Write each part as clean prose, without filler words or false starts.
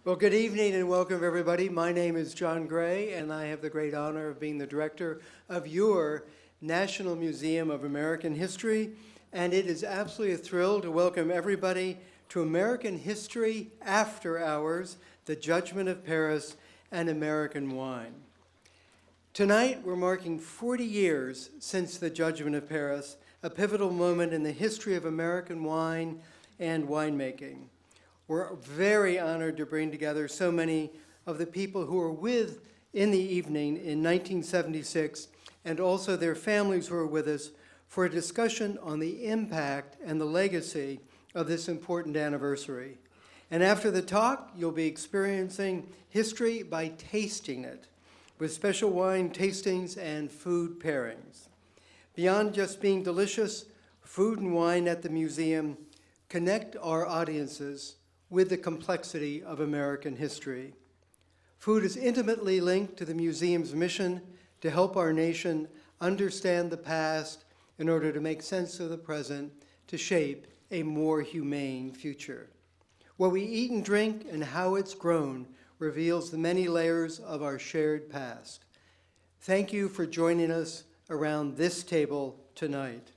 Well, good evening and welcome, everybody. My name is John Gray, and I have the great honor of being the director of your National Museum of American History. And it is absolutely a thrill to welcome everybody to American History After Hours, the Judgment of Paris, and American Wine. Tonight, we're marking 40 years since the Judgment of Paris, a pivotal moment in the history of American wine and winemaking. We're very honored to bring together so many of the people who were with in the evening in 1976 and also their families who are with us for a discussion on the impact and the legacy of this important anniversary. And after the talk, you'll be experiencing history by tasting it with special wine tastings and food pairings. Beyond just being delicious, food and wine at the museum connect our audiences with the complexity of American history. Food is intimately linked to the museum's mission to help our nation understand the past in order to make sense of the present, to shape a more humane future. What we eat and drink and how it's grown reveals the many layers of our shared past. Thank you for joining us around this table tonight.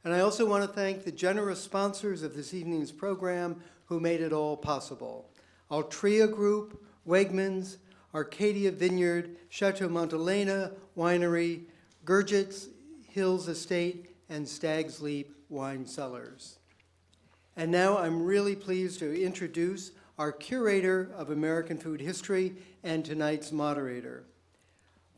And I also want to thank the generous sponsors of this evening's program who made it all possible. Altria Group, Wegmans, Arcadia Vineyard, Chateau Montelena, Winery, Gurgit's Hills Estate, and Stag's Leap Wine Cellars. And now I'm really pleased to introduce our curator of American food history and tonight's moderator.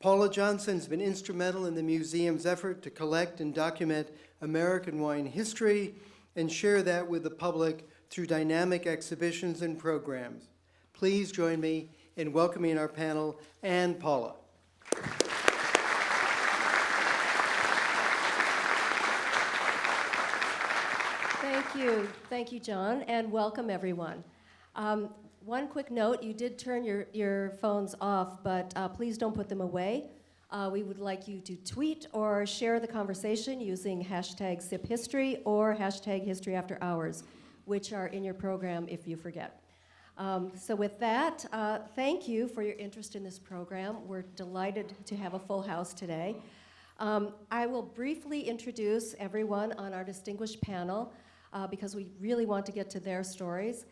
Paula Johnson has been instrumental in the museum's effort to collect and document American wine history and share that with the public through dynamic exhibitions and programs. Please join me in welcoming our panel and Paula. Thank you, John, and welcome everyone. One quick note, you did turn your phones off, but please don't put them away. We would like you to tweet or share the conversation using hashtag #SipHistory or hashtag #HistoryAfterHours, which are in your program if you forget. So with that, thank you for your interest in this program. We're delighted to have a full house today. I will briefly introduce everyone on our distinguished panel because we really want to get to their stories.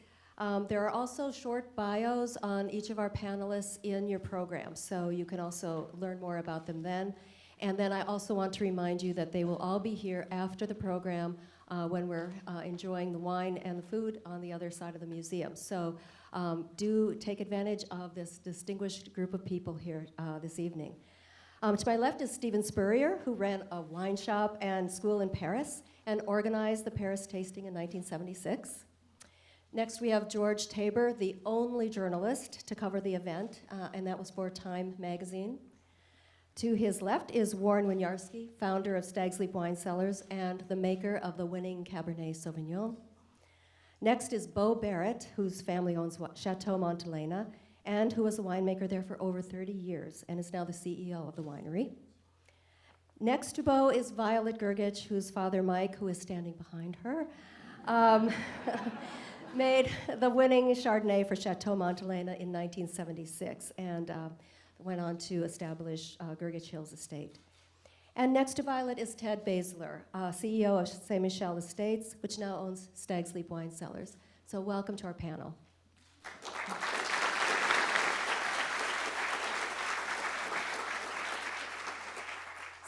There are also short bios on each of our panelists in your program, so you can also learn more about them then. And then I also want to remind you that they will all be here after the program when we're enjoying the wine and the food on the other side of the museum. So do take advantage of this distinguished group of people here this evening. To my left is Stephen Spurrier, who ran a wine shop and school in Paris and organized the Paris tasting in 1976. Next, we have George Tabor, the only journalist to cover the event, and that was for Time magazine. To his left is Warren Winiarski, founder of Stag's Leap Wine Cellars and the maker of the winning Cabernet Sauvignon. Next is Beau Barrett, whose family owns Chateau Montelena, and who was a winemaker there for over 30 years and is now the CEO of the winery. Next to Beau is Violet Gurgitch, whose father Mike, who is standing behind her, made the winning Chardonnay for Chateau Montelena in 1976 and went on to establish Gurgitch Hills Estate. And next to Violet is Ted Basler, CEO of Saint Michel Estates, which now owns Stag's Leap Wine Cellars. So welcome to our panel.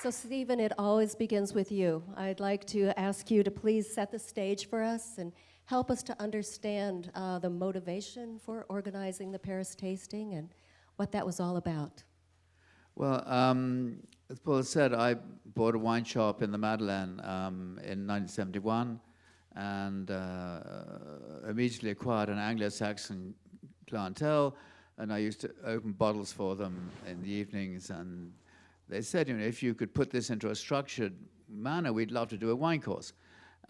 So Stephen, it always begins with you. I'd like to ask you to please set the stage for us and help us to understand the motivation for organizing the Paris tasting and what that was all about. Well, as Paul said, I bought a wine shop in the Madeleine in 1971 and immediately acquired an Anglo-Saxon clientele, and I used to open bottles for them in the evenings, and they said, you know, if you could put this into a structured manner, we'd love to do a wine course.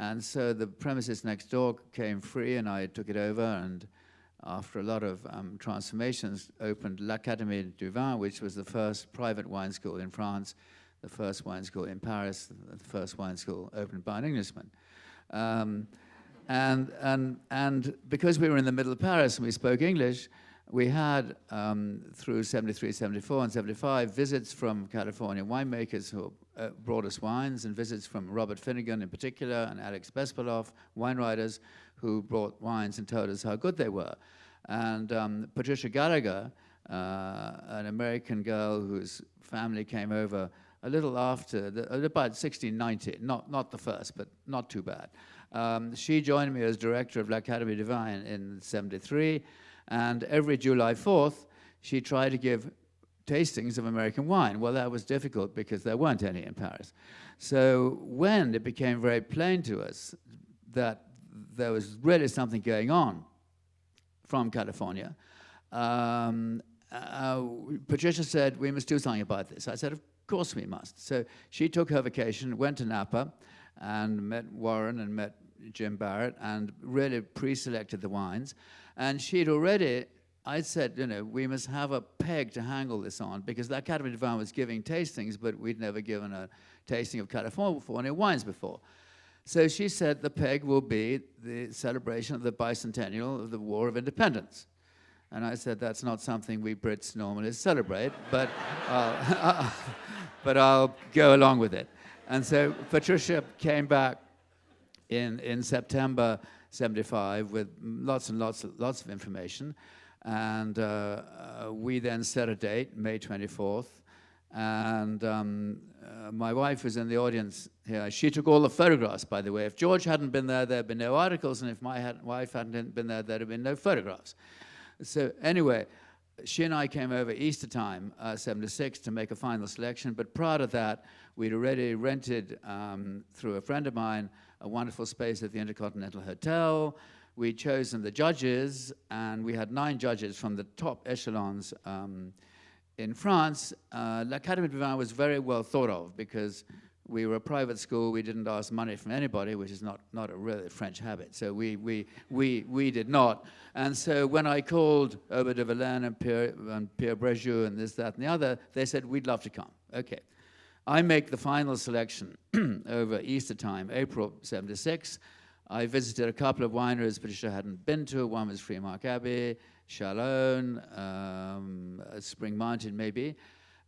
And so the premises next door came free, and I took it over, and after a lot of transformations, opened l'Académie du Vin, which was the first private wine school in France, the first wine school in Paris, the first wine school opened by an Englishman. And because we were in the middle of Paris and we spoke English, we had, through 73, 74, and 75, visits from California winemakers who brought us wines, and visits from Robert Finnegan in particular, and Alex Bespaloff, wine writers who brought wines and told us how good they were. And Patricia Gallagher, an American girl whose family came over a little after, about 1690, not the first, but not too bad. She joined me as director of l'Académie du Vin in 73, and every July 4th, she tried to give tastings of American wine. Well, that was difficult because there weren't any in Paris. So when it became very plain to us that there was really something going on from California, Patricia said, we must do something about this. I said, of course we must. So she took her vacation, went to Napa, and met Warren and met Jim Barrett, and really pre-selected the wines. And she'd already, I'd said, we must have a peg to hang all this on, because the Académie du Vin was giving tastings, but we'd never given a tasting of California wines before. So she said the peg will be the celebration of the bicentennial of the War of Independence. And I said, that's not something we Brits normally celebrate, but I'll go along with it. And so Patricia came back in September 75 with lots and lots of information. And we then set a date, May 24th. And my wife was in the audience here. She took all the photographs, by the way. If George hadn't been there, there'd been no articles. And if my wife hadn't been there, there'd have been no photographs. So anyway, she and I came over Easter time, 76, to make a final selection. But prior to that, we'd already rented, through a friend of mine, a wonderful space at the Intercontinental Hotel. We'd chosen the judges, and we had 9 judges from the top echelons in France. L'Académie du Vin was very well thought of, because we were a private school. We didn't ask money from anybody, which is not a really French habit. So we did not. And so when I called Aubert de Villaine and Pierre Brejoux and this, that, and the other, they said, we'd love to come. Okay. I make the final selection over Easter time, April 76. I visited a couple of wineries Patricia hadn't been to. One was Freemark Abbey, Chalon, Spring Mountain maybe,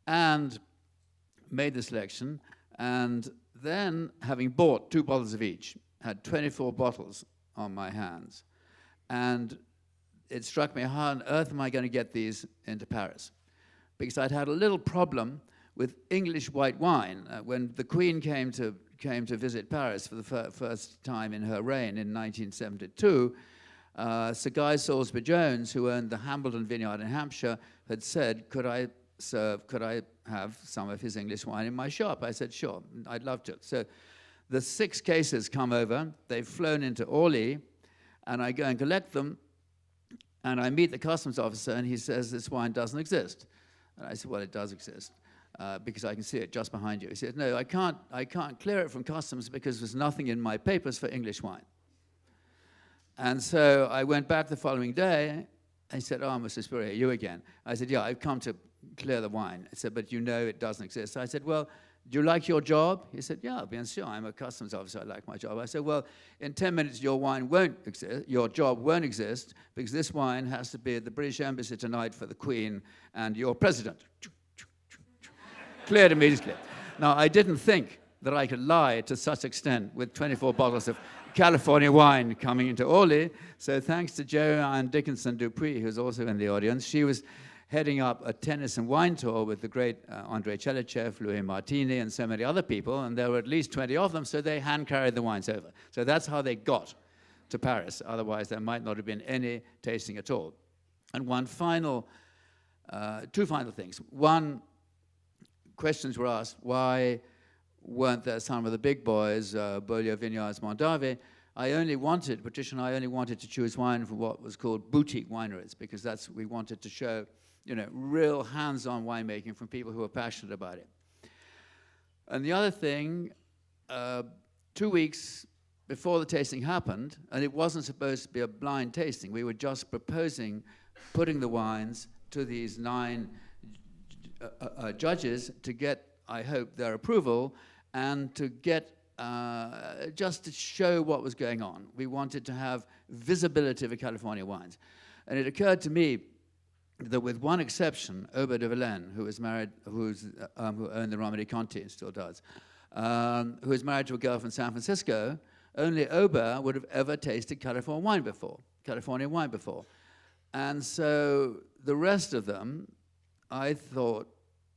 and made the selection. And then, having bought 2 bottles of each, had 24 bottles on my hands. And it struck me, how on earth am I going to get these into Paris? Because I'd had a little problem with English white wine. When the Queen came to visit Paris for the first time in her reign in 1972, Sir Guy Salisbury Jones, who owned the Hambledon Vineyard in Hampshire, had said, could I have some of his English wine in my shop? I said, sure, I'd love to. So the 6 cases come over. They've flown into Orly, and I go and collect them, and I meet the customs officer, and he says, this wine doesn't exist. And I said, well, it does exist, because I can see it just behind you. He said, no, I can't clear it from customs because there's nothing in my papers for English wine. And so I went back the following day. He said, oh, Mr. Spurrier, you again. I said, yeah, I've come to clear the wine. He said, but you know it doesn't exist. I said, well, do you like your job? He said, yeah, bien sûr, I'm a customs officer, I like my job. I said, well, in 10 minutes your wine won't exist, your job won't exist, because this wine has to be at the British Embassy tonight for the Queen and your president. Cleared immediately. Now, I didn't think that I could lie to such extent with 24 bottles of California wine coming into Orly. So thanks to Joanne Dickinson Dupuy, who's also in the audience. She was heading up a tennis and wine tour with the great Andrei Chelichev, Louis Martini, and so many other people, and there were at least 20 of them, so they hand-carried the wines over. So that's how they got to Paris. Otherwise, there might not have been any tasting at all. And two final things. One, questions were asked, why weren't there some of the big boys, Beaulieu Vineyards, Mondavi? Patricia and I only wanted to choose wine from what was called boutique wineries, because we wanted to show, real hands-on winemaking from people who are passionate about it. And the other thing, 2 weeks before the tasting happened, and it wasn't supposed to be a blind tasting, we were just proposing putting the wines to these 9 judges to get, I hope, their approval, and to get just to show what was going on. We wanted to have visibility of California wines. And it occurred to me that with one exception, Aubert de Villaine, who was married, who owned the Romani Conti and still does, who was married to a girl from San Francisco, only Aubert would have ever tasted California wine before. And so the rest of them, I thought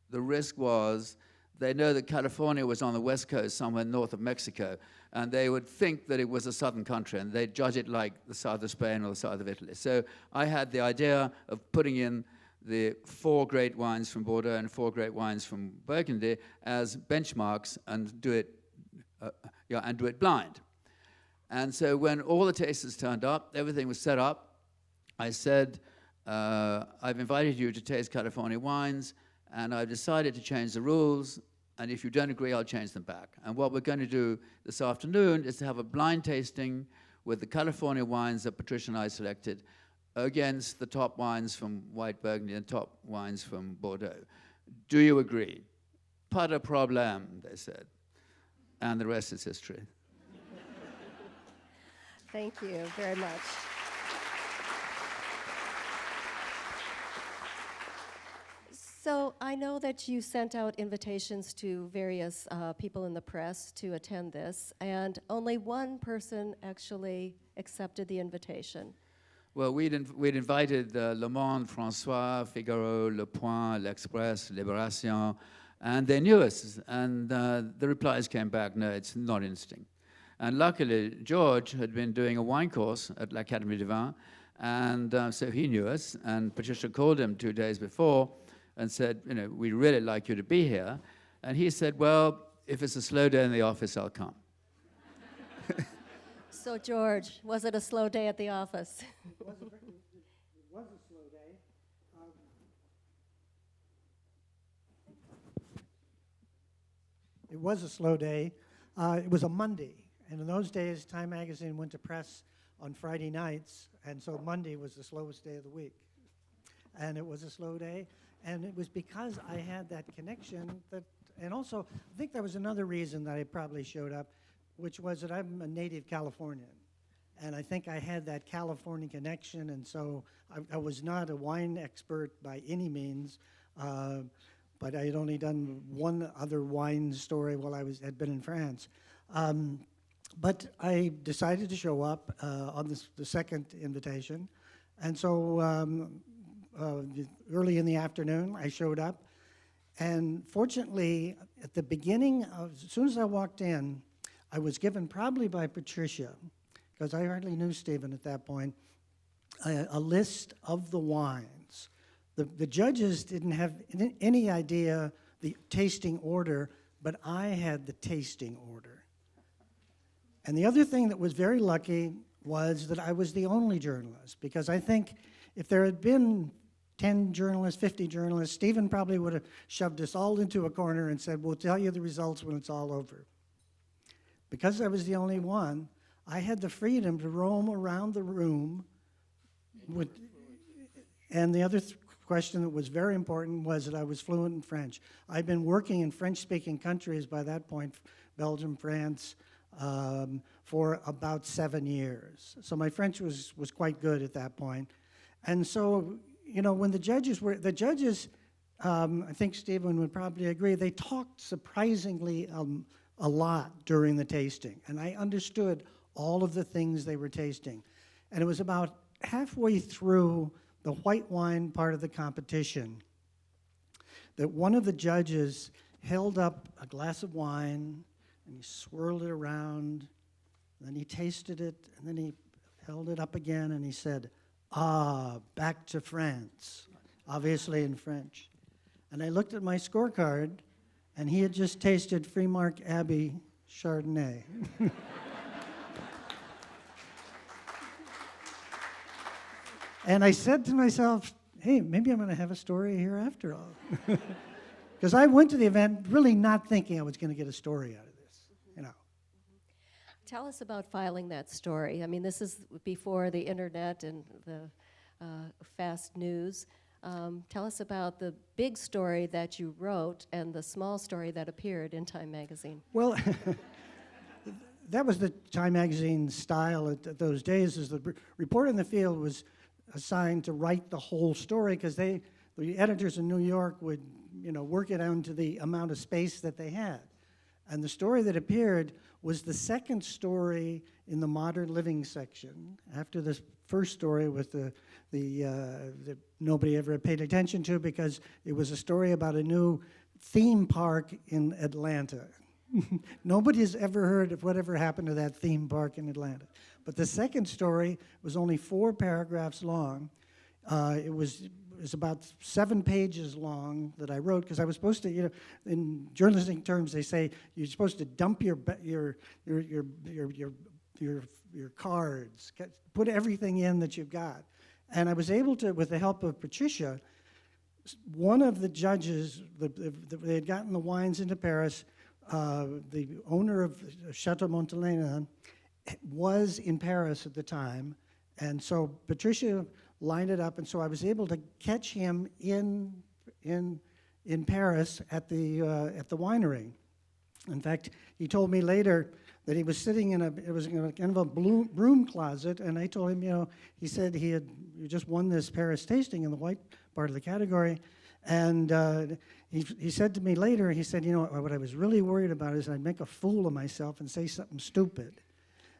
the risk was they know that California was on the west coast, somewhere north of Mexico, and they would think that it was a southern country, and they'd judge it like the south of Spain or the south of Italy. So I had the idea of putting in the 4 great wines from Bordeaux and 4 great wines from Burgundy as benchmarks and do it blind. And so when all the tasters turned up, everything was set up, I said, I've invited you to taste California wines, and I've decided to change the rules, and if you don't agree, I'll change them back. And what we're going to do this afternoon is to have a blind tasting with the California wines that Patricia and I selected against the top wines from White Burgundy and top wines from Bordeaux. Do you agree? Pas de problème, they said. And the rest is history. Thank you very much. So I know that you sent out invitations to various people in the press to attend this, and only one person actually accepted the invitation. Well, we'd invited Le Monde, François, Figaro, Le Point, L'Express, Libération, and they knew us. And the replies came back, no, it's not interesting. And luckily, George had been doing a wine course at l'Académie du Vin, and so he knew us. And Patricia called him 2 days before and said, you know, we'd really like you to be here. And he said, well, if it's a slow day in the office, I'll come. So, George, was it a slow day at the office? It was a slow day. It was a slow day. It was a Monday. And in those days, Time Magazine went to press on Friday nights, and so Monday was the slowest day of the week. And it was a slow day, and it was because I had that connection that, and also, I think there was another reason that I probably showed up, which was that I'm a native Californian. And I think I had that California connection, and so I was not a wine expert by any means, but I had only done one other wine story while I had been in France. But I decided to show up on the second invitation. And so early in the afternoon, I showed up. And fortunately, at the beginning, as soon as I walked in, I was given probably by Patricia, because I hardly knew Stephen at that point, a list of the wines. The judges didn't have any idea the tasting order, but I had the tasting order. And the other thing that was very lucky was that I was the only journalist, because I think if there had been 10 journalists, 50 journalists, Stephen probably would have shoved us all into a corner and said, we'll tell you the results when it's all over. Because I was the only one, I had the freedom to roam around the room. And the other question that was very important was that I was fluent in French. I'd been working in French-speaking countries by that point, Belgium, France, for about 7 years. So my French was quite good at that point. And so, you know, when the judges, I think Stephen would probably agree, they talked surprisingly a lot during the tasting. And I understood all of the things they were tasting. And it was about halfway through the white wine part of the competition that one of the judges held up a glass of wine, and he swirled it around, then he tasted it, and then he held it up again, and he said, "Ah, back to France," obviously in French. And I looked at my scorecard, and he had just tasted Freemark Abbey Chardonnay. And I said to myself, hey, maybe I'm going to have a story here after all. Because I went to the event really not thinking I was going to get a story out of this, you know. Tell us about filing that story. I mean, this is before the internet and the fast news. Tell us about the big story that you wrote and the small story that appeared in Time magazine. Well, that was the Time magazine style at those days. Is the reporter in the field was assigned to write the whole story because the editors in New York would, work it down to the amount of space that they had. And the story that appeared was the second story in the modern living section after this first story with the nobody ever paid attention to because it was a story about a new theme park in Atlanta. Nobody has ever heard of whatever happened to that theme park in Atlanta. But the second story was only 4 paragraphs long. It was about 7 pages long that I wrote because I was supposed to, in journalistic terms, they say you're supposed to dump your cards, put everything in that you've got. And I was able to, with the help of Patricia, one of the judges, they had gotten the wines into Paris. The owner of Chateau Montelena was in Paris at the time, and so Patricia lined it up, and so I was able to catch him in Paris at the winery. In fact, he told me later that he was sitting in kind of a broom closet, and I told him, he said he just won this Paris tasting in the white part of the category, and he said to me later, he said, what I was really worried about is I'd make a fool of myself and say something stupid.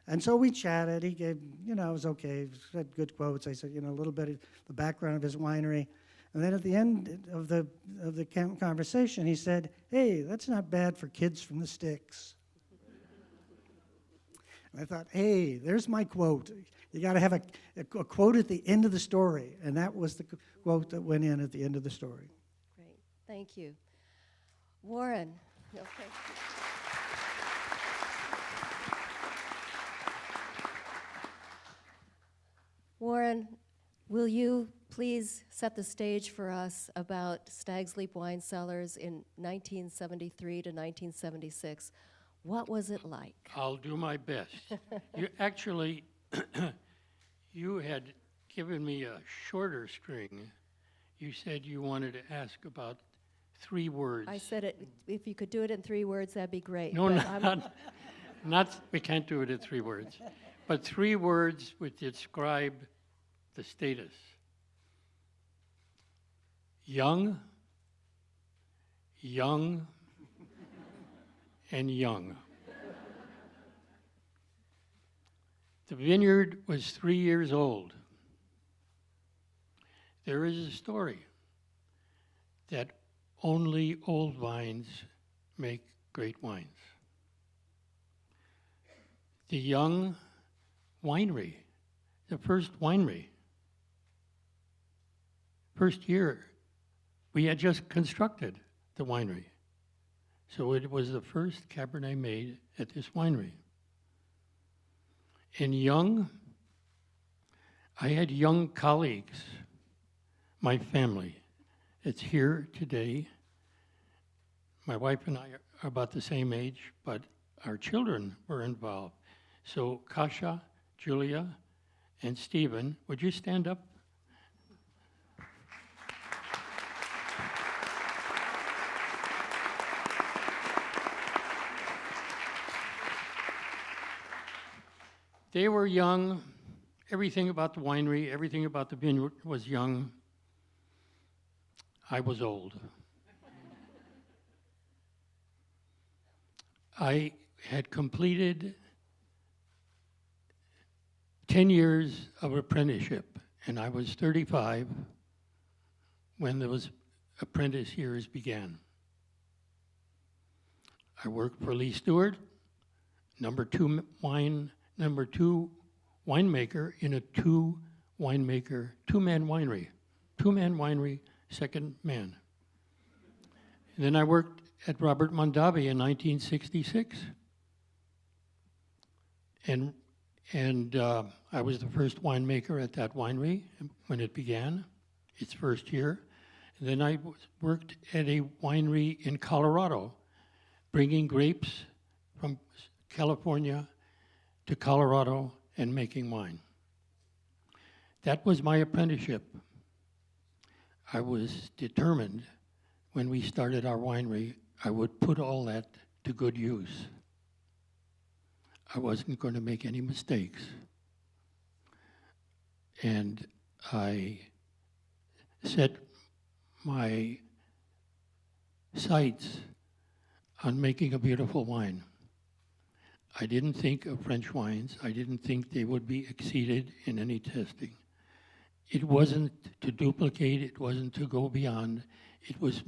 And so we chatted. He gave, it was okay. He said good quotes. I said, a little bit of the background of his winery. And then at the end of the conversation, he said, hey, that's not bad for kids from the sticks. And I thought, hey, there's my quote. You got to have a quote at the end of the story. And that was the quote that went in at the end of the story. Great. Thank you. Warren. Okay. Warren, will you please set the stage for us about Stag's Leap Wine Cellars in 1973 to 1976? What was it like? I'll do my best. You actually, you had given me a shorter string. You said you wanted to ask about 3 words. I said if you could do it in 3 words, that'd be great. No, but not, we can't do it in 3 words. But 3 words would describe the status. Young, and young. The vineyard was 3 years old. There is a story that only old vines make great wines. The young winery, the first winery, first year, we had just constructed the winery. So it was the first Cabernet made at this winery. In young, I had young colleagues, my family. It's here today. My wife and I are about the same age, but our children were involved. So Kasha, Julia, and Stephen, would you stand up? They were young. Everything about the winery, everything about the vineyard was young. I was old. I had completed 10 years of apprenticeship, and I was 35 when those apprentice years began. I worked for Lee Stewart, number two winemaker in a two-man winery, second man. And then I worked at Robert Mondavi in 1966. And I was the first winemaker at that winery when it began, its first year. And then I worked at a winery in Colorado, bringing grapes from California to Colorado and making wine. That was my apprenticeship. I was determined when we started our winery, I would put all that to good use. I wasn't going to make any mistakes. And I set my sights on making a beautiful wine. I didn't think of French wines. I didn't think they would be exceeded in any testing. It wasn't to duplicate, it wasn't to go beyond. It was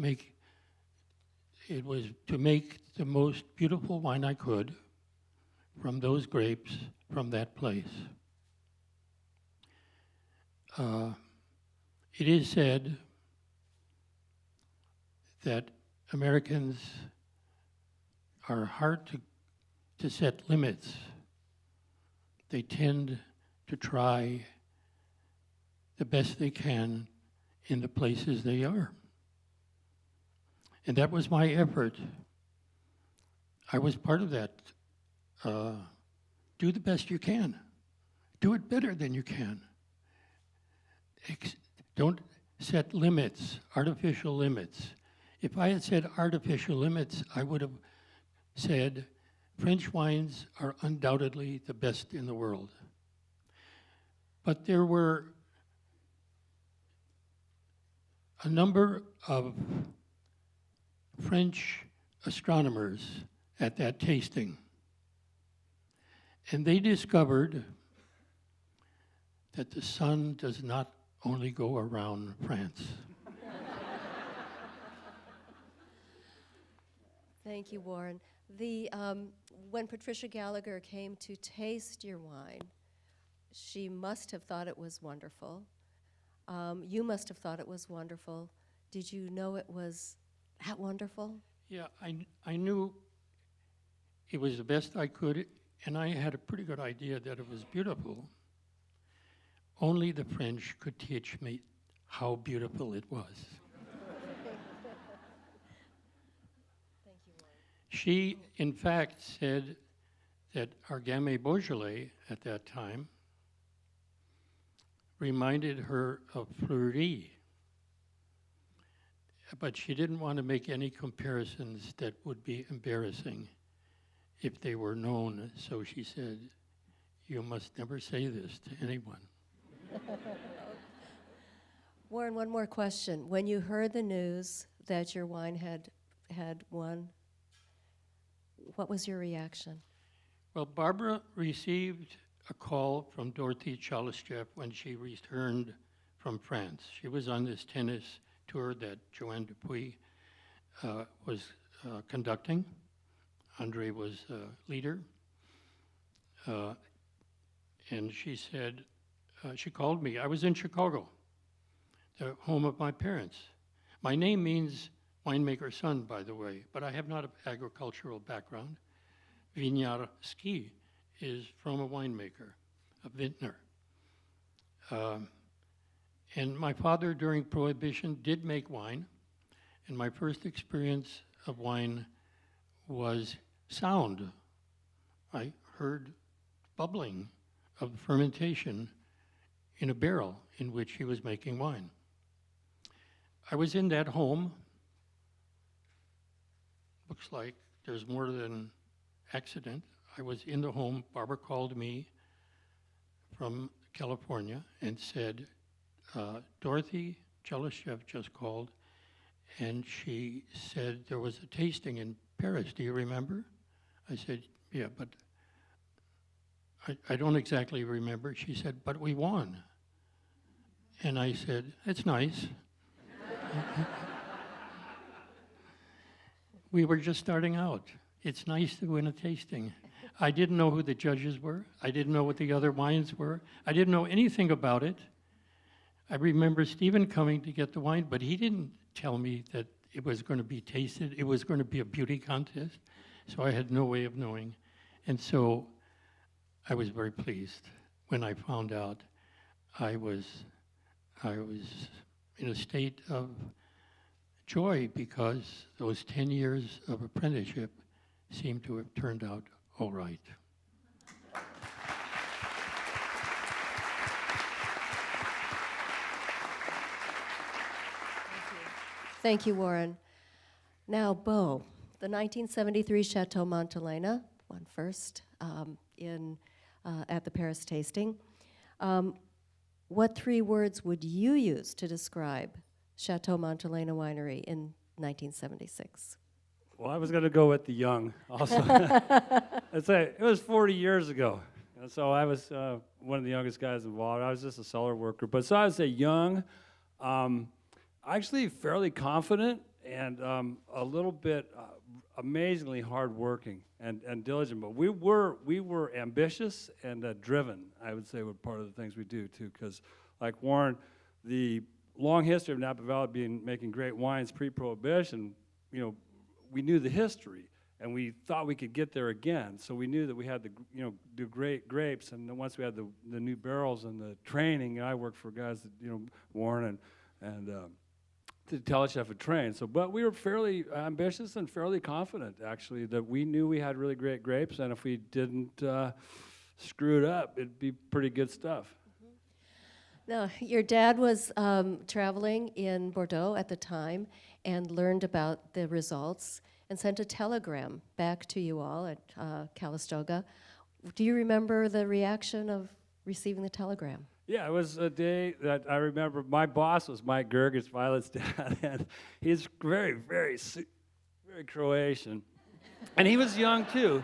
to make the most beautiful wine I could from those grapes, from that place. It is said that Americans are hard to set limits. They tend to try the best they can in the places they are. And that was my effort. I was part of that. Do the best you can. Do it better than you can. Don't set limits, artificial limits. If I had said artificial limits, I would have said French wines are undoubtedly the best in the world. But there were a number of French astronomers at that tasting, and they discovered that the sun does not only go around France. Thank you, Warren. When Patricia Gallagher came to taste your wine, she must have thought it was wonderful. You must have thought it was wonderful. Did you know it was that wonderful? Yeah, I knew it was the best I could, and I had a pretty good idea that it was beautiful. Only the French could teach me how beautiful it was. Thank you, Warren. She, in fact, said that our Gamay Beaujolais at that time reminded her of Fleury. But she didn't want to make any comparisons that would be embarrassing if they were known. So she said, "You must never say this to anyone." Warren, one more question. When you heard the news that your wine had won, what was your reaction? Well, Barbara received a call from Dorothy Chalistchev when she returned from France. She was on this tennis tour that Joanne Dupuis was conducting. Andre was leader. And she said, she called me. I was in Chicago, the home of my parents. My name means winemaker son, by the way, but I have not an agricultural background. Winiarski is from a winemaker, a vintner. And my father, during Prohibition, did make wine, and my first experience of wine was sound. I heard bubbling of fermentation in a barrel in which he was making wine. I was in that home. Looks like there's more than accident. I was in the home. Barbara called me from California and said, Dorothy Chalistchev just called, and she said there was a tasting in Paris. Do you remember? I said, yeah, but I don't exactly remember. She said, but we won. And I said, that's nice. We were just starting out. It's nice to win a tasting. I didn't know who the judges were. I didn't know what the other wines were. I didn't know anything about it. I remember Stephen coming to get the wine, but he didn't tell me that it was going to be tasted. It was going to be a beauty contest. So I had no way of knowing. And so I was very pleased when I found out. I was in a state of joy because those 10 years of apprenticeship seemed to have turned out all right. Thank you, Warren. Now, Beau, the 1973 Chateau Montelena, won first at the Paris tasting. What 3 words would you use to describe Chateau Montelena Winery in 1976? Well, I was going to go with the young also. I'd say it was 40 years ago. And so I was one of the youngest guys involved. I was just a cellar worker. But so I would say young, actually fairly confident, and a little bit amazingly hardworking and diligent. But we were ambitious and driven, I would say, were part of the things we do, too. Because, like Warren, the long history of Napa Valley making great wines pre-Prohibition, we knew the history, and we thought we could get there again. So we knew that we had to, do great grapes. And then once we had the new barrels and the training, I worked for guys that, Warren and the Untitled Chapter trained. So, but we were fairly ambitious and fairly confident, actually, that we knew we had really great grapes, and if we didn't screw it up, it'd be pretty good stuff. Now, your dad was traveling in Bordeaux at the time and learned about the results and sent a telegram back to you all at Calistoga. Do you remember the reaction of receiving the telegram? Yeah, it was a day that I remember. My boss was Mike Gergis, Violet's dad, and he's very, very, very Croatian. And he was young, too.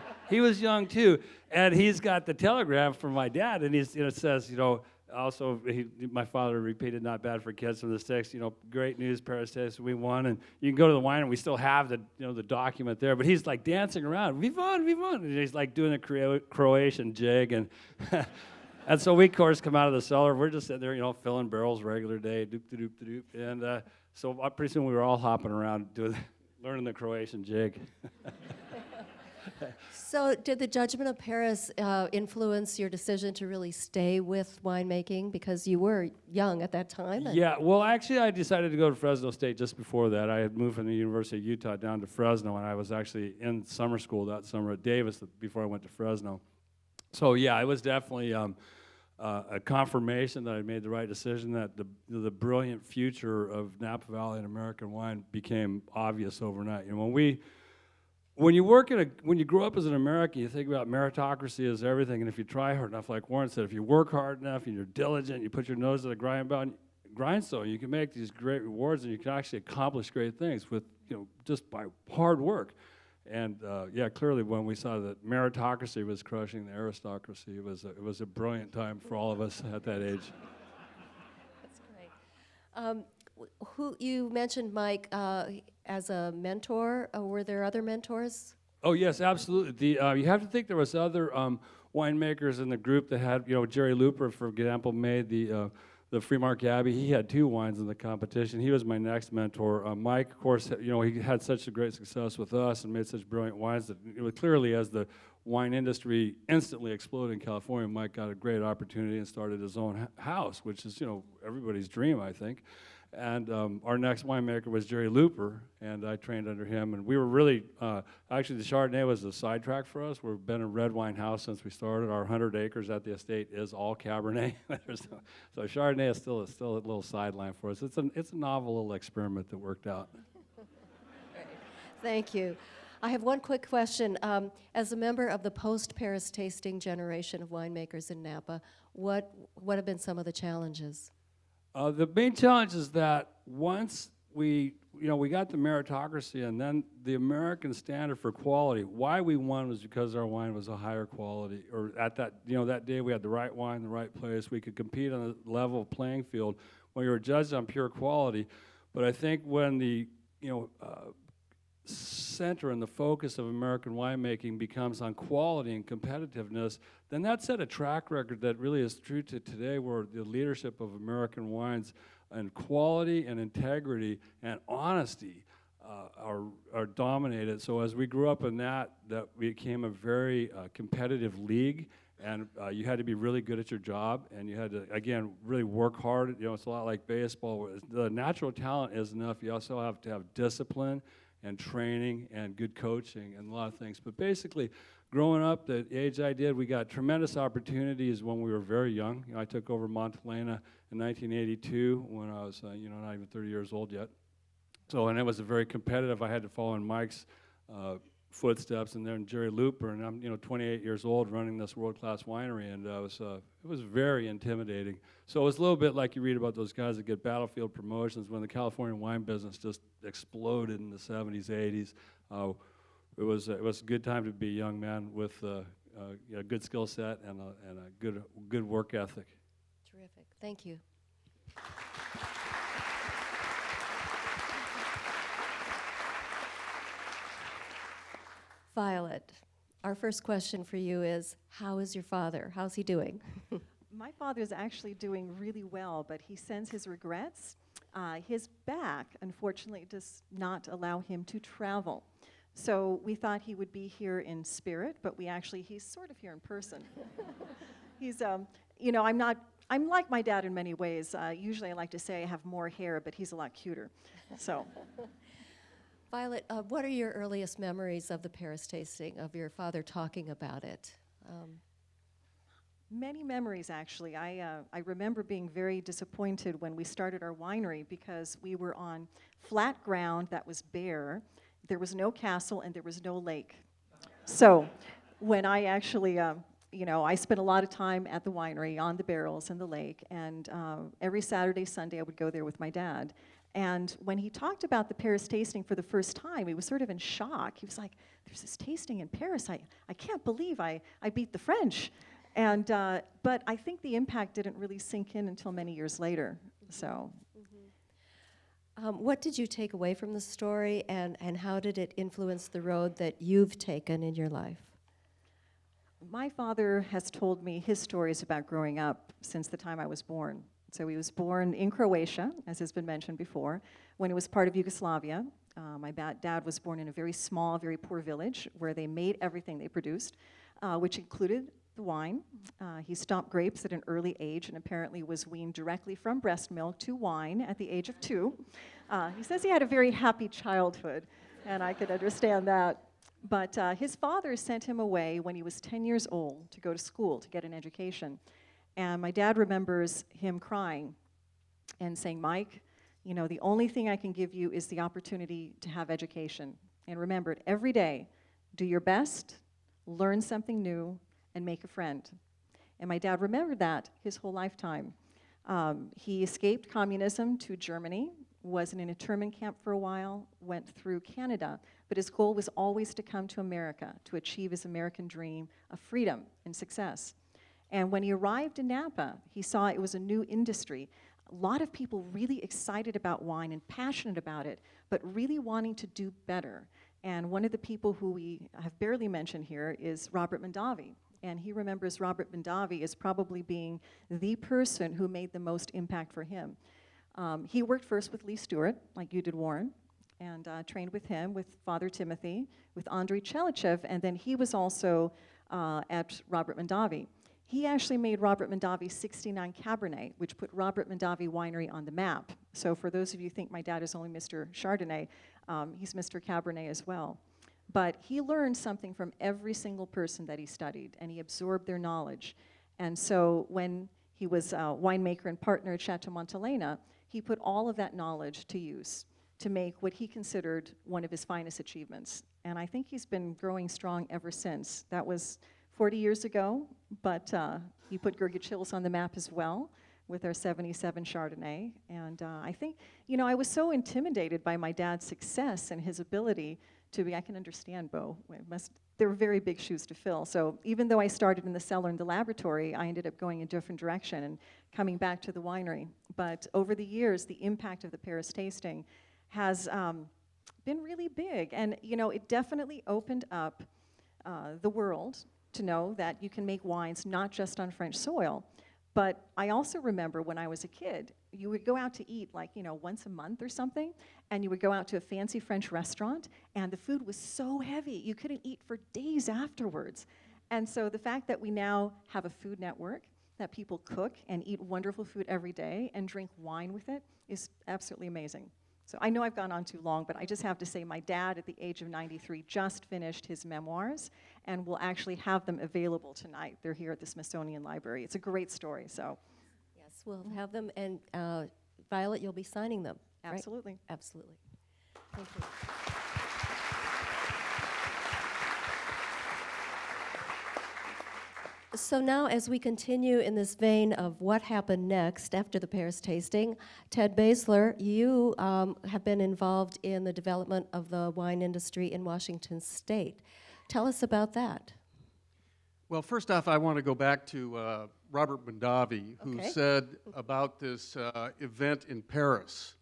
And he's got the telegram from my dad, and it says, also, my father repeated, not bad for kids from the sticks. Great news, Paris Taste, we won, and you can go to the winery. We still have the document there. But he's like dancing around, we won, and he's like doing a Croatian jig, and and so we of course come out of the cellar. We're just sitting there, filling barrels regular day, doop doop doop, and so pretty soon we were all hopping around learning the Croatian jig. So did the Judgment of Paris influence your decision to really stay with winemaking, because you were young at that time? Yeah, well, actually, I decided to go to Fresno State just before that. I had moved from the University of Utah down to Fresno, and I was actually in summer school that summer at Davis before I went to Fresno. So, yeah, it was definitely a confirmation that I made the right decision, that the brilliant future of Napa Valley and American wine became obvious overnight. When you grow up as an American, you think about meritocracy as everything, and if you try hard enough, like Warren said, if you work hard enough and you're diligent, you put your nose to the grindstone, you can make these great rewards, and you can actually accomplish great things with, just by hard work. And yeah, clearly when we saw that meritocracy was crushing the aristocracy, it was a brilliant time for all of us at that age. That's great. Who you mentioned Mike as a mentor? Were there other mentors? Oh yes, absolutely. You have to think there was other winemakers in the group that had, Jerry Looper, for example, made the Freemark Abbey. He had 2 wines in the competition. He was my next mentor. Mike, of course, he had such a great success with us and made such brilliant wines that clearly, as the wine industry instantly exploded in California, Mike got a great opportunity and started his own house, which is, everybody's dream, I think. And our next winemaker was Jerry Looper, and I trained under him. And we were really, actually the Chardonnay was a sidetrack for us. We've been a red wine house since we started. Our 100 acres at the estate is all Cabernet. So Chardonnay is still a little sideline for us. It's a novel little experiment that worked out. Thank you. I have one quick question. As a member of the post-Paris tasting generation of winemakers in Napa, what have been some of the challenges? The main challenge is that once we got the meritocracy, and then the American standard for quality. Why we won was because our wine was a higher quality, or at that day we had the right wine, the right place. We could compete on a level playing field when we were judged on pure quality. But I think when the center and the focus of American winemaking becomes on quality and competitiveness, then that set a track record that really is true to today, where the leadership of American wines and quality and integrity and honesty are dominated. So as we grew up in that became a very competitive league, and you had to be really good at your job, and you had to, again, really work hard. It's a lot like baseball, where the natural talent is enough. You also have to have discipline and training and good coaching and a lot of things. But basically, growing up the age I did, we got tremendous opportunities when we were very young. I took over Montelena in 1982 when I was, not even 30 years old yet. So, and it was a very competitive. I had to follow in Mike's footsteps, and then Jerry Looper, and I'm 28 years old running this world-class winery, and it was very intimidating. So it was a little bit like you read about those guys that get battlefield promotions when the California wine business just exploded in the 70s, 80s. It was a good time to be a young man with a good skill set and a good work ethic. Terrific. Thank you. Violet, our first question for you is, how is your father? How's he doing? My father's actually doing really well, but he sends his regrets. His back, unfortunately, does not allow him to travel. So we thought he would be here in spirit, but he's sort of here in person. He's, I'm like my dad in many ways. Usually I like to say I have more hair, but he's a lot cuter, so. Violet, what are your earliest memories of the Paris tasting, of your father talking about it? Many memories, actually. I remember being very disappointed when we started our winery because we were on flat ground that was bare. There was no castle and there was no lake. So when I actually, I spent a lot of time at the winery on the barrels and the lake, and every Saturday, Sunday I would go there with my dad. And when he talked about the Paris tasting for the first time, he was sort of in shock. He was like, there's this tasting in Paris. I can't believe I beat the French. And, but I think the impact didn't really sink in until many years later, so. What did you take away from the story, and how did it influence the road that you've taken in your life? My father has told me his stories about growing up since the time I was born. So he was born in Croatia, as has been mentioned before, when it was part of Yugoslavia. My dad was born in a very small, very poor village where they made everything they produced, which included the wine. He stopped grapes at an early age and apparently was weaned directly from breast milk to wine at the age of 2. He says he had a very happy childhood, and I could understand that. But his father sent him away when he was 10 years old to go to school to get an education. And my dad remembers him crying and saying, Mike, the only thing I can give you is the opportunity to have education. And remember it every day. Do your best, learn something new, and make a friend. And my dad remembered that his whole lifetime. He escaped communism to Germany, was in an internment camp for a while, went through Canada, but his goal was always to come to America to achieve his American dream of freedom and success. And when he arrived in Napa, he saw it was a new industry. A lot of people really excited about wine and passionate about it, but really wanting to do better. And one of the people who we have barely mentioned here is Robert Mondavi. And he remembers Robert Mondavi as probably being the person who made the most impact for him. He worked first with Lee Stewart, like you did, Warren, and trained with him, with Father Timothy, with Andrei Chelichev, and then he was also at Robert Mondavi. He actually made Robert Mondavi's 69 Cabernet, which put Robert Mondavi Winery on the map. So for those of you who think my dad is only Mr. Chardonnay, he's Mr. Cabernet as well. But he learned something from every single person that he studied, and he absorbed their knowledge. And so when he was a winemaker and partner at Chateau Montelena, he put all of that knowledge to use to make what he considered one of his finest achievements. And I think he's been growing strong ever since. That was 40 years ago, but he put Gurgich Hills on the map as well with our 77 Chardonnay. And I think, I was so intimidated by my dad's success and his ability to be, I can understand, Bo. There were very big shoes to fill. So even though I started in the cellar and the laboratory, I ended up going a different direction and coming back to the winery. But over the years, the impact of the Paris tasting has been really big. And, it definitely opened up the world to know that you can make wines not just on French soil. But I also remember when I was a kid, you would go out to eat once a month or something, and you would go out to a fancy French restaurant, and the food was so heavy, you couldn't eat for days afterwards. And so the fact that we now have a food network, that people cook and eat wonderful food every day and drink wine with it is absolutely amazing. So I know I've gone on too long, but I just have to say my dad, at the age of 93, just finished his memoirs, and we'll actually have them available tonight. They're here at the Smithsonian Library. It's a great story, so. Yes, we'll have them, and Violet, you'll be signing them, right? Absolutely. Absolutely. Thank you. So now, as we continue in this vein of what happened next after the Paris tasting, Ted Basler, you have been involved in the development of the wine industry in Washington State. Tell us about that. Well, first off, I want to go back to Robert Mondavi, who Okay. said about this event in Paris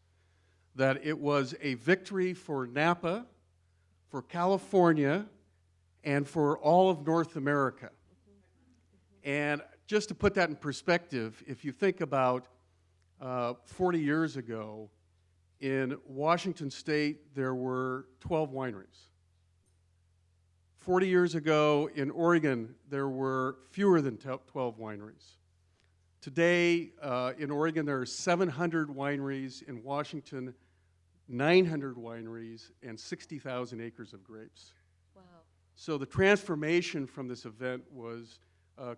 that it was a victory for Napa, for California, and for all of North America. And just to put that in perspective, if you think about 40 years ago, in Washington State, there were 12 wineries. 40 years ago, in Oregon, there were fewer than 12 wineries. Today, in Oregon, there are 700 wineries. In Washington, 900 wineries and 60,000 acres of grapes. Wow. So the transformation from this event was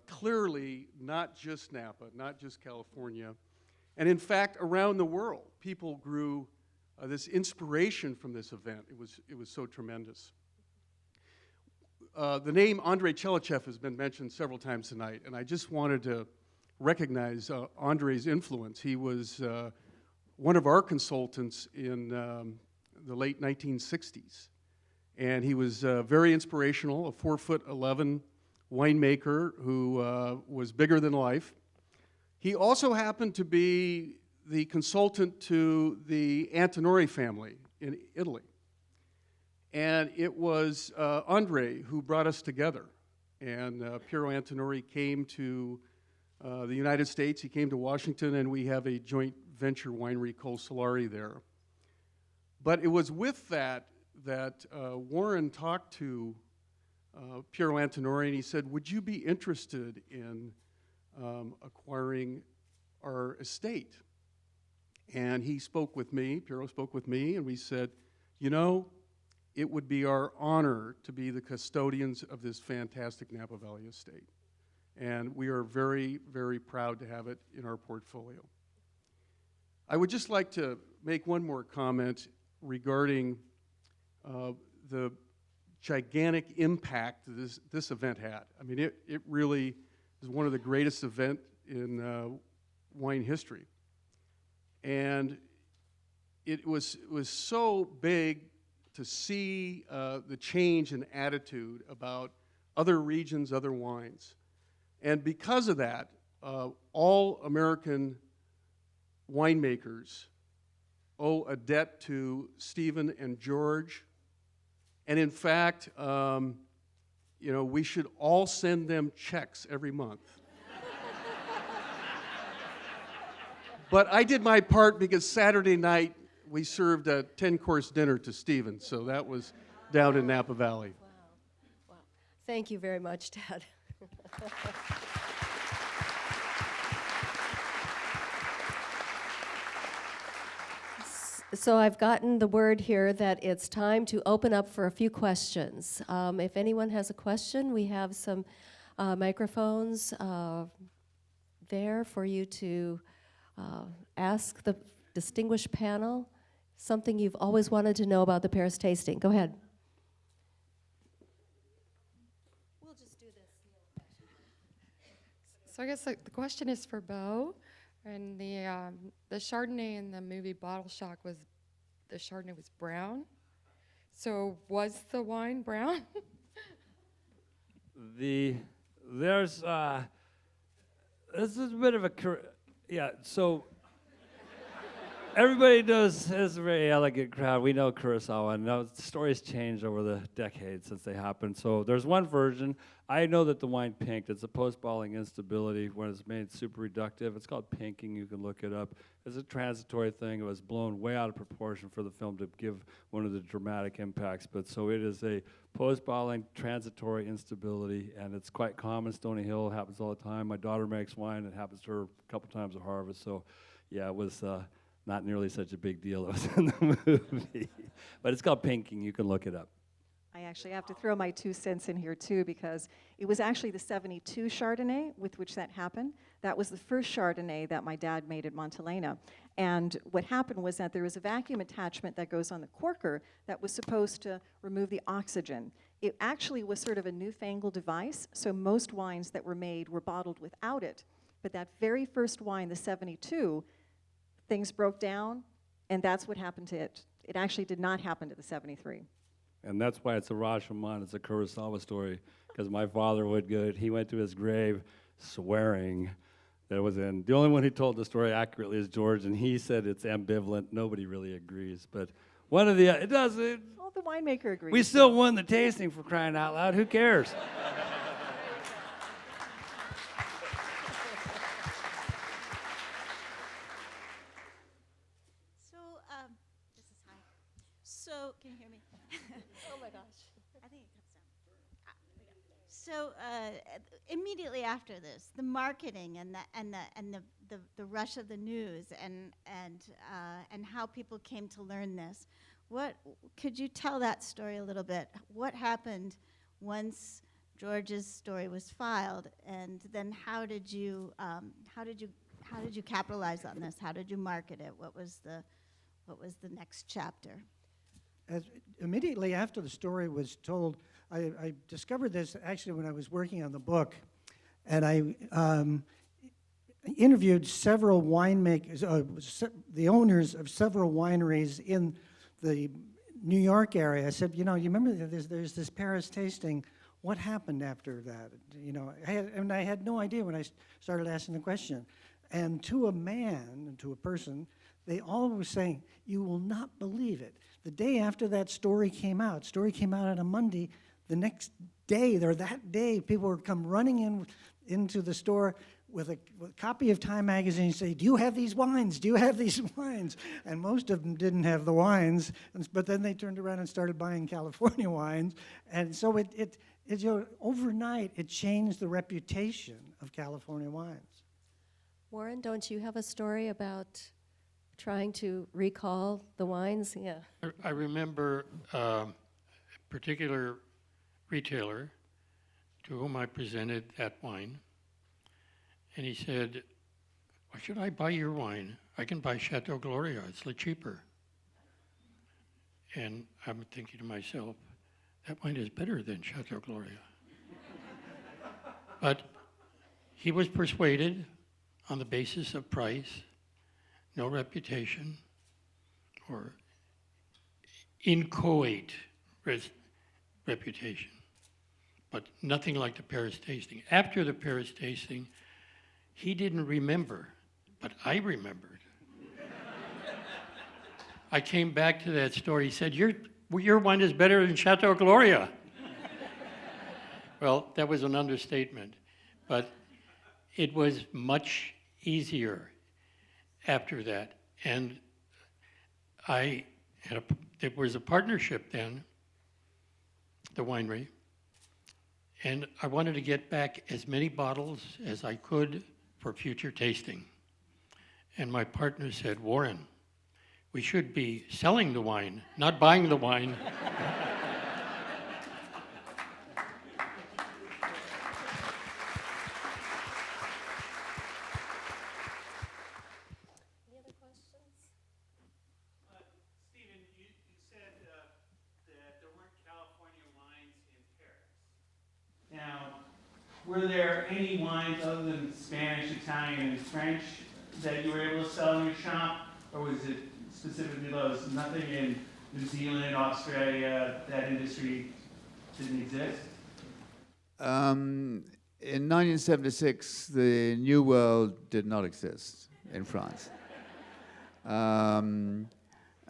clearly not just Napa, not just California. And in fact, around the world, people grew this inspiration from this event. It was so tremendous. The name Andrei Chelichev has been mentioned several times tonight, and I just wanted to recognize Andrei's influence. He was one of our consultants in the late 1960s, and he was very inspirational, a 4'11" winemaker who was bigger than life. He also happened to be the consultant to the Antinori family in Italy. And it was Andrei who brought us together. And Piero Antinori came to the United States, he came to Washington, and we have a joint venture winery called Cellars there. But it was with that Warren talked to Piero Antinori, and he said, would you be interested in acquiring our estate? And he spoke with me, Piero spoke with me, and we said, you know, it would be our honor to be the custodians of this fantastic Napa Valley estate. And we are very, very proud to have it in our portfolio. I would just like to make one more comment regarding the gigantic impact this event had. I mean, it really is one of the greatest events in wine history. And it was so big to see the change in attitude about other regions, other wines. And because of that, all American winemakers owe a debt to Stephen and George. And in fact, you know, we should all send them checks every month. But I did my part because Saturday night we served a 10-course dinner to Stephen, so that was down in Napa Valley. Wow. Wow. Thank you very much, Ted. So I've gotten the word here that it's time to open up for a few questions. If anyone has a question, we have some microphones there for you to ask the distinguished panel something you've always wanted to know about the Paris tasting. Go ahead. We'll just do this. So I guess the question is for Beau. And the Chardonnay in the movie Bottle Shock the Chardonnay was brown. So was the wine brown? This is a bit of a, yeah, so everybody knows, it's a very elegant crowd. We know Kurosawa, and now the stories changed over the decades since they happened. So there's one version. I know that the wine pinked. It's a post-bottling instability when it's made super reductive. It's called pinking. You can look it up. It's a transitory thing. It was blown way out of proportion for the film to give one of the dramatic impacts. But so it is a post-bottling transitory instability, and it's quite common. Stony Hill happens all the time. My daughter makes wine. It happens to her a couple times a harvest. So, yeah, it was not nearly such a big deal. It was in the movie. But it's called pinking. You can look it up. I actually have to throw my 2 cents in here too, because it was actually the 72 Chardonnay with which that happened. That was the first Chardonnay that my dad made at Montelena. And what happened was that there was a vacuum attachment that goes on the corker that was supposed to remove the oxygen. It actually was sort of a newfangled device, so most wines that were made were bottled without it. But that very first wine, the 72, things broke down, and that's what happened to it. It actually did not happen to the 73. And that's why it's a Rashomon, it's a Kurosawa story, because my father he went to his grave swearing that it was in. The only one who told the story accurately is George, and he said it's ambivalent. Nobody really agrees, but one of the, it does, Well, the winemaker agrees. we still won the tasting, for crying out loud. Who cares? So, this is high. So, can you hear me? Oh my gosh. I think it comes down. There we go. So, immediately after this, the marketing and the rush of the news and how people came to learn this. What could you tell that story a little bit? What happened once George's story was filed, and then how did you capitalize on this? How did you market it? What was the next chapter? Immediately after the story was told, I discovered this actually when I was working on the book, and I interviewed several winemakers, the owners of several wineries in the New York area. I said, you remember there's this Paris tasting. What happened after that? I had no idea when I started asking the question. And to a person, they all were saying, you will not believe it. The day after that story came out on a Monday, the next day, or that day, people would come running into the store with a copy of Time magazine and say, do you have these wines? Do you have these wines? And most of them didn't have the wines, but then they turned around and started buying California wines. And so overnight, it changed the reputation of California wines. Warren, don't you have a story about trying to recall the wines? Yeah. I remember a particular retailer to whom I presented that wine, and he said, why should I buy your wine? I can buy Chateau Gloria, it's cheaper. And I'm thinking to myself, that wine is better than Chateau Gloria. But he was persuaded on the basis of price, no reputation, or inchoate reputation, but nothing like the Paris tasting. After the Paris tasting, he didn't remember, but I remembered. I came back to that story. He said, your wine is better than Chateau Gloria. Well, that was an understatement, but it was much easier after that. And there was a partnership then, the winery, and I wanted to get back as many bottles as I could for future tasting. And my partner said, Warren, we should be selling the wine, not buying the wine. Stephen, you said that there weren't California wines in Paris. Now, were there any wines other than Spanish, Italian, and French that you were able to sell in your shop? Or was it specifically those? Nothing in New Zealand, Australia, that industry didn't exist? In 1976, the New World did not exist in France. I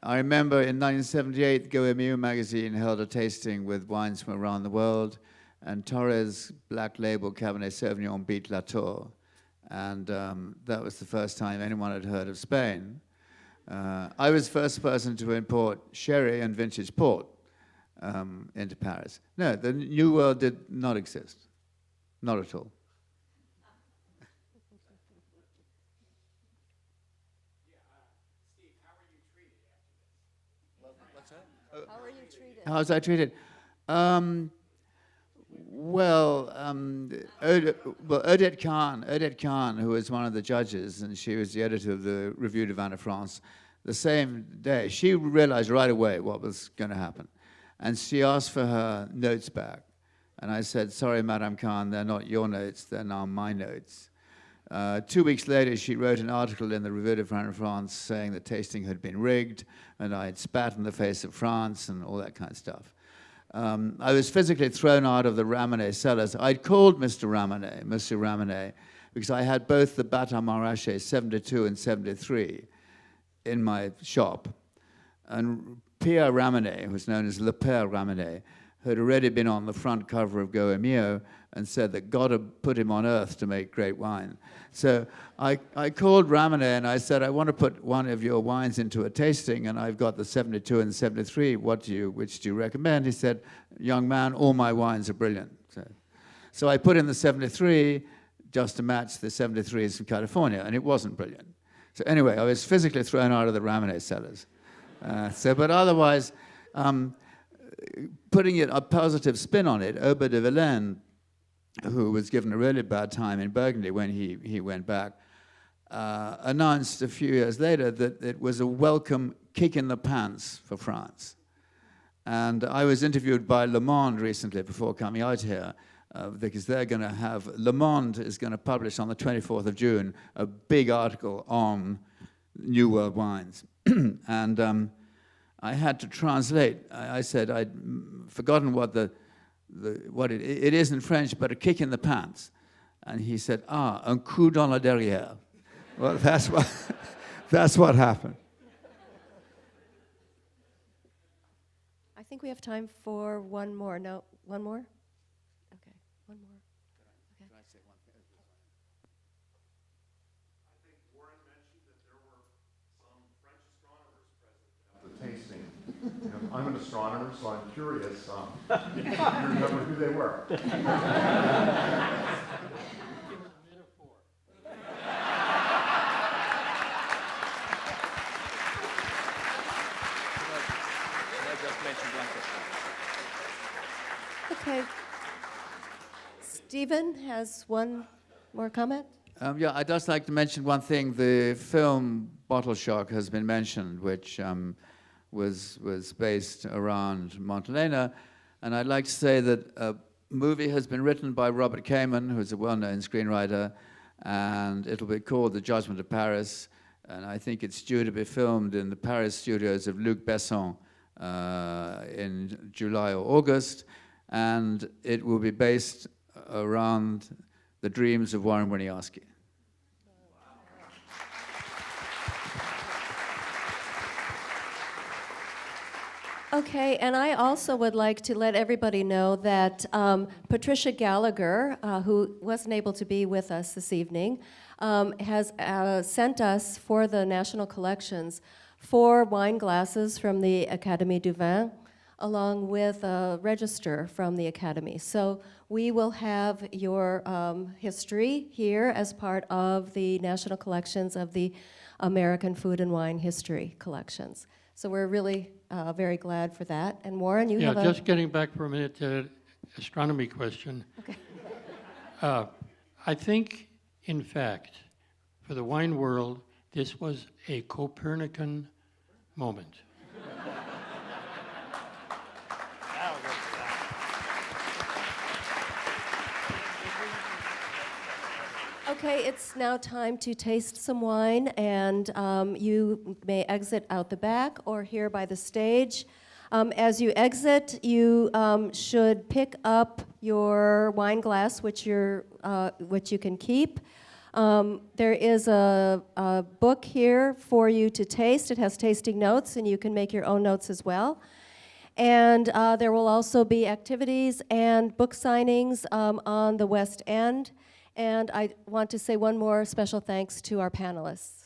remember in 1978, Goemio magazine held a tasting with wines from around the world, and Torres Black Label Cabernet Sauvignon beat Latour. And that was the first time anyone had heard of Spain. I was the first person to import sherry and vintage port into Paris. No, the New World did not exist. Not at all. Steve, how were you treated after this? What's that? How were you treated? How was I treated? Odette Kahn, who was one of the judges, and she was the editor of the Revue de Vin de France, the same day, she realized right away what was going to happen. And she asked for her notes back. And I said, sorry, Madame Khan, they're not your notes, they're now my notes. 2 weeks later, she wrote an article in the Revue de France saying the tasting had been rigged, and I had spat in the face of France and all that kind of stuff. I was physically thrown out of the Ramenet cellars. I'd called Monsieur Ramenet, because I had both the Batin Montrachet 72 and 73 in my shop. And Pierre Ramenet, who was known as Le Père Ramenet, had already been on the front cover of Goemio and said that God had put him on earth to make great wine. So I called Ramenet and I said, I want to put one of your wines into a tasting, and I've got the 72 and 73. Which do you recommend? He said, young man, all my wines are brilliant. So I put in the 73 just to match the 73s from California, and it wasn't brilliant. So anyway, I was physically thrown out of the Ramenet cellars. But otherwise, putting a positive spin on it, Aubert de Villaine, who was given a really bad time in Burgundy when he went back, announced a few years later that it was a welcome kick in the pants for France. And I was interviewed by Le Monde recently before coming out here, because they're going to have, Le Monde is going to publish on the 24th of June a big article on New World wines. And I had to translate. I said I'd forgotten what it is in French, but a kick in the pants. And he said, un coup dans la derrière. Well, that's what happened. I think we have time for one more. No, one more? Okay, one more. Okay. Can I say one thing? I think Warren mentioned that there were some French astronomers present at the tasting. And I'm an astronomer, so I'm curious. Do you remember who they were? Okay. Stephen has one more comment. Yeah, I'd just like to mention one thing. The film Bottle Shock has been mentioned, which was based around Montelena. And I'd like to say that a movie has been written by Robert Kamen, who's a well-known screenwriter, and it'll be called The Judgement of Paris. And I think it's due to be filmed in the Paris studios of Luc Besson in July or August. And it will be based around the dreams of Warren Winiarski. Okay, and I also would like to let everybody know that Patricia Gallagher, who wasn't able to be with us this evening, has sent us for the National Collections 4 wine glasses from the Académie du Vin, along with a register from the Academy. So we will have your history here as part of the National Collections of the American Food and Wine History Collections. So we're really very glad for that. And Warren, you have a... Yeah, just getting back for a minute to astronomy question. Okay. I think, in fact, for the wine world, this was a Copernican moment. Okay, it's now time to taste some wine, and you may exit out the back or here by the stage. As you exit, you should pick up your wine glass, which you can keep. There is a book here for you to taste. It has tasting notes, and you can make your own notes as well. And there will also be activities and book signings on the West End. And I want to say one more special thanks to our panelists.